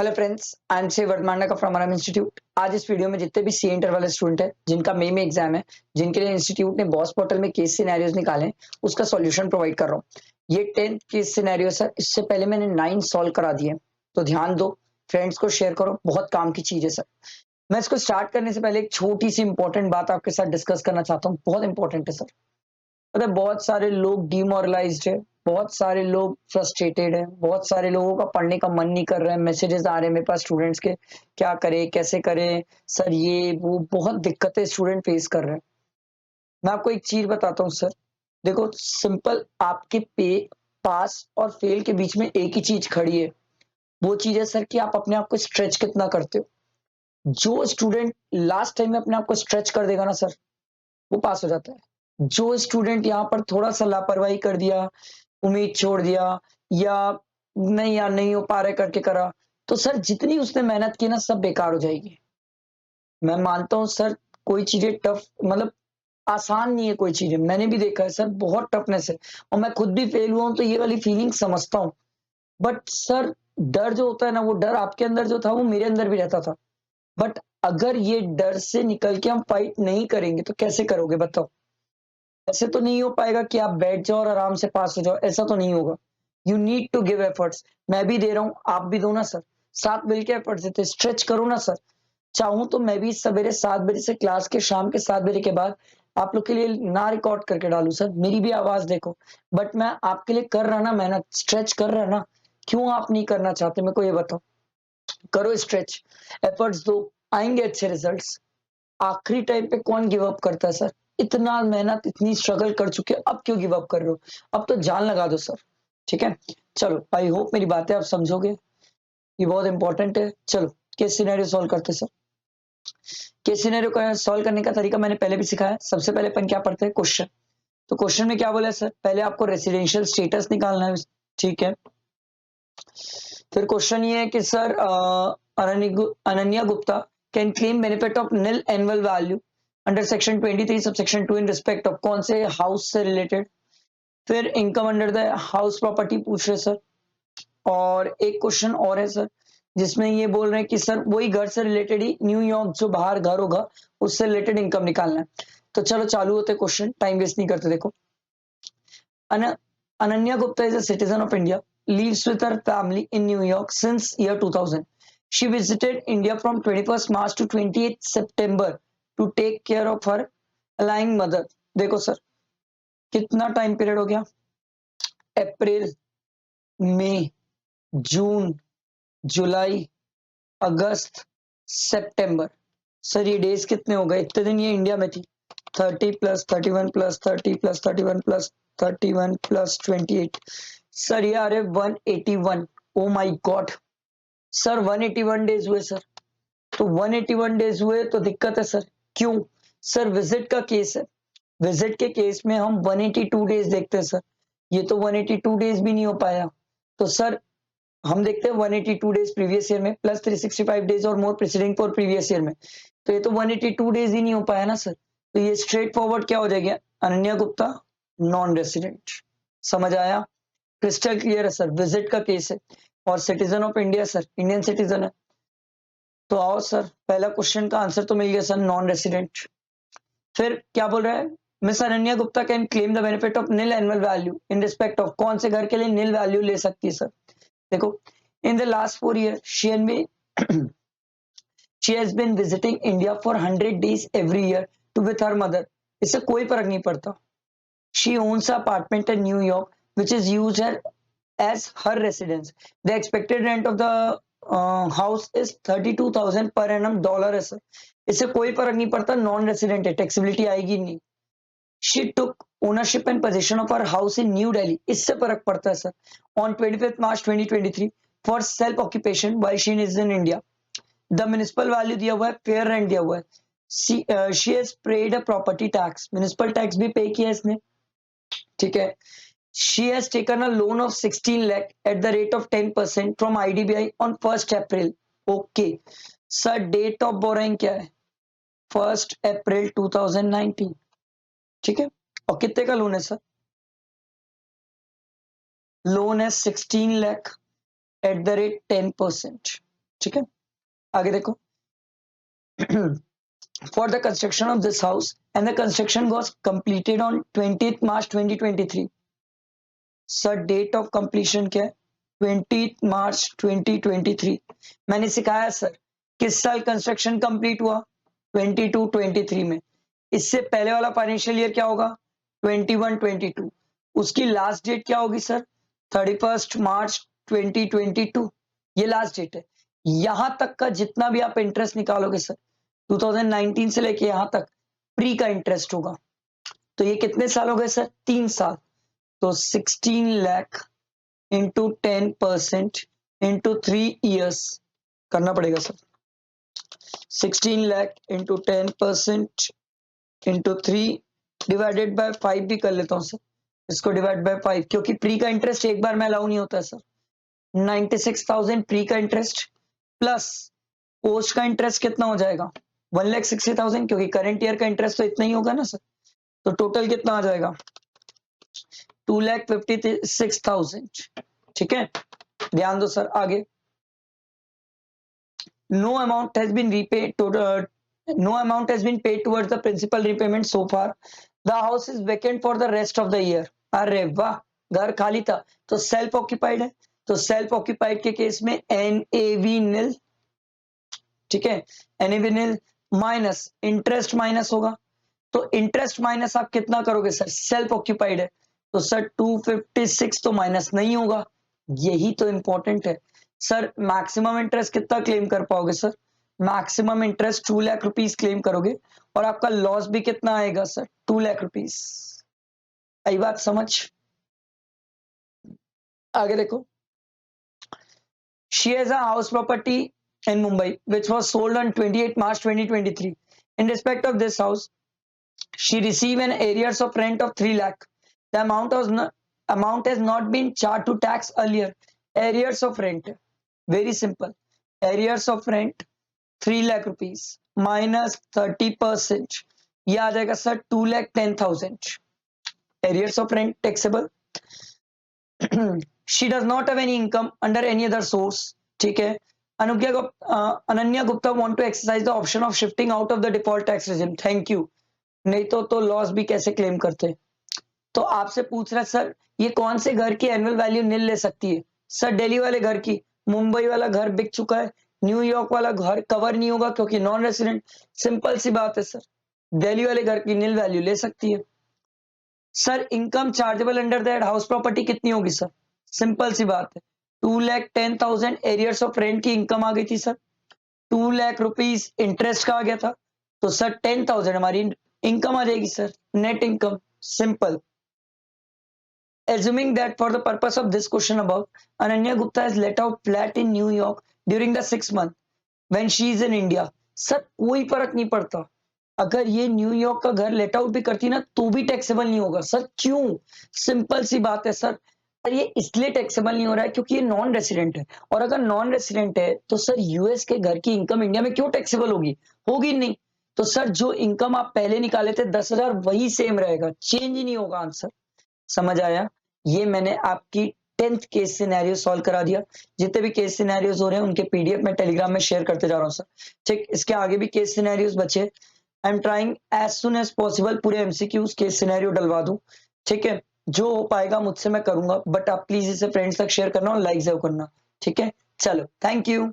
Hello friends, I am से वर्धमाना का फ्रॉम आराम इंस्टीट्यूट। आज इस वीडियो में जितने भी सी इंटर वाले स्टूडेंट हैं जिनका मई में एग्जाम है, जिनके लिए इंस्टीट्यूट ने बॉस पोर्टल में केस सिनेरियोज निकाले हैं, उसका सॉल्यूशन प्रोवाइड कर रहा हूँ। ये 10th केस सिनेरियो है, इससे पहले मैंने 9 सॉल्व करा दिए, तो ध्यान दो, फ्रेंड्स को शेयर करो, बहुत काम की चीज है सर। मैं इसको स्टार्ट करने से पहले एक छोटी सी इंपॉर्टेंट बात आपके साथ डिस्कस करना चाहता हूँ, बहुत इंपॉर्टेंट है सर। पता है बहुत सारे लोग डिमोरलाइज्ड है, बहुत सारे लोग फ्रस्ट्रेटेड है, बहुत सारे लोगों का पढ़ने का मन नहीं कर रहा है, मैसेजेस आ रहे हैं मेरे पास स्टूडेंट्स के, क्या करें कैसे करें सर, ये वो बहुत दिक्कतें स्टूडेंट फेस कर रहे हैं। मैं आपको एक चीज बताता हूँ सर, देखो सिंपल, आपके पे पास और फेल के बीच में एक ही चीज खड़ी है, वो चीज है सर कि आप अपने आप को स्ट्रेच कितना करते हो। जो स्टूडेंट लास्ट टाइम में अपने आप को स्ट्रेच कर देगा ना सर, वो पास हो जाता है। जो स्टूडेंट यहाँ पर थोड़ा सा लापरवाही कर दिया, उम्मीद छोड़ दिया, या नहीं यार नहीं हो पा रहा है करके करा, तो सर जितनी उसने मेहनत की ना सब बेकार हो जाएगी। मैं मानता हूँ सर, कोई चीजें टफ मतलब आसान नहीं है, कोई चीजें मैंने भी देखा है सर, बहुत टफनेस है, और मैं खुद भी फेल हुआ हूं तो ये वाली फीलिंग समझता हूँ। बट सर, डर जो होता है ना, वो डर आपके अंदर जो था वो मेरे अंदर भी रहता था। बट अगर ये डर से निकल के हम फाइट नहीं करेंगे तो कैसे करोगे बताओ। ऐसे तो नहीं हो पाएगा कि आप बैठ जाओ और आराम से पास हो जाओ, ऐसा तो नहीं होगा। You need to give efforts. मैं भी दे रहा हूँ, आप भी दो ना सर, साथ मिलकर एफर्ट्स देते, स्ट्रेच करो ना सर। चाहूं तो मैं भी सवेरे 7 बजे से क्लास के शाम के 7 बजे के बाद आप लोग के लिए ना रिकॉर्ड करके डालू सर, मेरी भी आवाज देखो। बट मैं आपके लिए कर रहा ना मेहनत, स्ट्रेच कर रहा ना। क्यों आप नहीं करना चाहते मेरे को ये बताओ। करो स्ट्रेच, एफर्ट्स दो, आएंगे अच्छे रिजल्ट्स। आखिरी टाइम पे कौन गिव अप करता है सर। इतना मेहनत इतनी स्ट्रगल कर चुके हो, अब क्यों गिव अप कर रहे हो। अब तो जान लगा दो सर। ठीक है, चलो आई होप मेरी बातें आप समझोगे, ये बहुत इंपॉर्टेंट है। चलो केस सिनेरियो सॉल्व करते हैं सर। केस सिनेरियो का सॉल्व करने का तरीका मैंने पहले भी सिखाया। सबसे पहले अपन क्या पढ़ते हैं, क्वेश्चन। तो क्वेश्चन में क्या बोला है सर, पहले आपको रेसिडेंशियल स्टेटस निकालना है। ठीक है, फिर क्वेश्चन ये है कि sir Ananya Gupta can claim benefit of nil annual value under section 23 sub section 2 in respect of कौन से हाउस से रिलेटेड। फिर income under the house property पूछ रहे सर। और एक क्वेश्चन और है सर, जिसमें ये बोल रहे हैं कि सर वही घर से रिलेटेड ही न्यूयॉर्क जो बाहर घर होगा उससे रिलेटेड इनकम निकालना है। तो चलो चालू होते क्वेश्चन, टाइम वेस्ट नहीं करते। देखो, An- Ananya Gupta is a citizen of India, lives with her family in New York since year 2000. She visited India from 21st March to 28th September to take care of her ailing mother. देखो sir, कितना time period हो गया, अप्रैल, मई, जून, जुलाई, अगस्त, सितंबर। Sir ये days कितने हो गए, इतने दिन ये इंडिया में थी। 30 plus 31 plus 30 plus 31 plus 31 plus 28, sir ये आ रहे 181। Oh my God sir, 181 days हुए सर। तो 181 डेज हुए तो दिक्कत है सर। क्यों सर, विजिट का केस है, विजिट के केस में हम 182 डेज देखते हैं सर। ये तो 182 डेज भी नहीं हो पाया। तो सर हम देखते हैं 182 डेज प्रीवियस ईयर में प्लस 365 डेज और मोर प्रीसीडिंग फॉर प्रीवियस ईयर में, तो ये तो 182 डेज ही नहीं हो पाया ना सर। तो ये स्ट्रेट फॉरवर्ड क्या हो जाएगा, अनन्या गुप्ता नॉन रेसिडेंट। समझ आया, क्रिस्टल क्लियर है सर, विजिट का केस है और citizen of India sir, Indian citizen है। तो आओ सर, पहला क्वेश्चन का आंसर तो मिल गया सर, नॉन रेसिडेंट। फिर क्या बोल रहा है, miss Ananya Gupta can claim the benefit of nil annual value in respect of कौन से घर के लिए नील वैल्यू ले सकती है सर। देखो, in the last 4 years she has been visiting India for 100 days every year to with her mother. इससे कोई फर्क नहीं पड़ता। She owns an apartment in New York which is used as her residence. The expected rent of the house is 32,000 per annum dollar है sir. इससे कोई फर्क नहीं पड़ता, नॉन रेसिडेंट है, टैक्सेबिलिटी आएगी नहीं। She took ownership and possession of her house in New Delhi. इससे फर्क पड़ता है sir, on 25th March 2023 for self occupation while she is in India. The municipal value दिया हुआ है, fair rent दिया हुआ है। She has paid a property tax, municipal tax भी पे किया इसने। ठीक है, she has taken a loan of 16 lakh at the rate of 10% from IDBI on 1st April. Okay, sir date of borrowing क्या है, 1st April 2019। ठीक है, और कितने का लोन है सर, लोन है 16 लाख एट द रेट 10%। ठीक है, आगे देखो। For the construction of this house and the construction was completed on 20th March 2023. Sir date of completion क्या है? 20th March 2023। मैंने सिखाया सर किस साल कंस्ट्रक्शन कंप्लीट हुआ? 22-23 में। इससे पहले वाला फाइनेंशियल ईयर क्या होगा? 21-22। उसकी लास्ट डेट क्या होगी सर? 31st March 2022। ये लास्ट डेट है। यहां तक का जितना भी आप इंटरेस्ट निकालोगे सर 2019 से लेके यहां तक प्री का इंटरेस्ट होगा। तो ये कितने साल हो गए सर? 3 साल। तो 16 लाख इंटू 10% इंटू 3 ईयर्स करना पड़ेगा sir. 16 lakh into 10% into 3 divided by 5 भी कर लेता हूं सर। इसको डिवाइड बाय 5 क्योंकि प्री का इंटरेस्ट एक बार में अलाउ नहीं होता है सर। 96,000 प्री का इंटरेस्ट प्लस पोस्ट का इंटरेस्ट कितना हो जाएगा? 1,60,000 क्योंकि करंट ईयर का इंटरेस्ट तो इतना ही होगा ना सर। तो टोटल कितना आ जाएगा? 2,56,000। ठीक है, ध्यान दो सर आगे। No amount has been repaid to no amount has been paid towards the principal repayment so far. The house is vacant for the rest of the year. अरे वाह, घर खाली था तो सेल्फ ऑक्यूपाइड है। तो सेल्फ ऑक्यूपाइड के case में NAV नील। ठीक है, NAV नील माइनस इंटरेस्ट माइनस होगा। तो इंटरेस्ट माइनस आप कितना करोगे सर? सेल्फ ऑक्यूपाइड है तो सर 256 तो माइनस नहीं होगा। यही तो इंपॉर्टेंट है सर। मैक्सिमम इंटरेस्ट कितना क्लेम कर पाओगे sir? Maximum interest 2 lakh rupees claim करोगे और आपका लॉस भी कितना आएगा सर? 2 लाख रुपीस। आई बात समझ? आगे देखो। She has a house property in Mumbai which was sold on 28 March 2023. In respect of this house, she received an arrears of rent of 3 lakh. The amount has not been charged to tax earlier. Arrears of rent, very simple. Arrears of rent 3 lakh rupees minus 30%, ये आ जाएगा sir 2,10,000। Arrears of rent taxable. She does not have any income under any other source. ठीक है, Ananya Gupta want to exercise the option of shifting out of the default tax regime. Thank you. नहीं तो loss भी कैसे claim करते? तो आपसे पूछ रहा सर ये कौन से घर की एनुअल वैल्यू नील ले सकती है? सर दिल्ली वाले घर की। मुंबई वाला घर बिक चुका है, न्यूयॉर्क वाला घर कवर नहीं होगा क्योंकि नॉन रेसिडेंट। सिंपल सी बात है सर, दिल्ली वाले घर की नील वैल्यू ले सकती है। Sir income chargeable under that house property कितनी होगी सर? सिंपल सी बात है, 2,10,000 एरियर्स ऑफ रेंट की इनकम आ गई थी सर। 2 लाख रुपीस इंटरेस्ट का आ गया था तो सर 10,000 हमारी इनकम आ जाएगी sir, net income. Simple. Assuming that for the purpose of this question above, Ananya Gupta has let out flat in New York during the 6 month when she is in India. Sir कोई फर्क नहीं पड़ता, अगर ये New York का घर let out भी करती ना तो भी टैक्सेबल नहीं होगा सर। क्यों? सिंपल सी बात है सर, ये इसलिए टैक्सेबल नहीं हो रहा है क्योंकि ये नॉन रेसिडेंट है। और अगर नॉन रेसिडेंट है तो सर यूएस के घर की इनकम इंडिया में क्यों टैक्सेबल होगी? होगी नहीं। तो सर जो इनकम आप पहले निकाले थे 10,000 वही सेम रहेगा, चेंज ही नहीं होगा आंसर। समझ आया? ये मैंने आपकी 10th केस सिनेरियो सॉल्व करा दिया। जितने भी केस सिनेरियोज हो रहे हैं उनके पीडीएफ मैं टेलीग्राम में शेयर करते जा रहा हूँ सर। ठीक, इसके आगे भी केस सिनेरियोज बचे। I am trying as soon as possible पूरे एमसीक्यूज केस सिनेरियो डलवा दूं। ठीक है, जो हो पाएगा मुझसे मैं करूंगा, बट आप प्लीज इसे फ्रेंड्स तक शेयर करना और लाइक जरूर करना। ठीक है, चलो थैंक यू।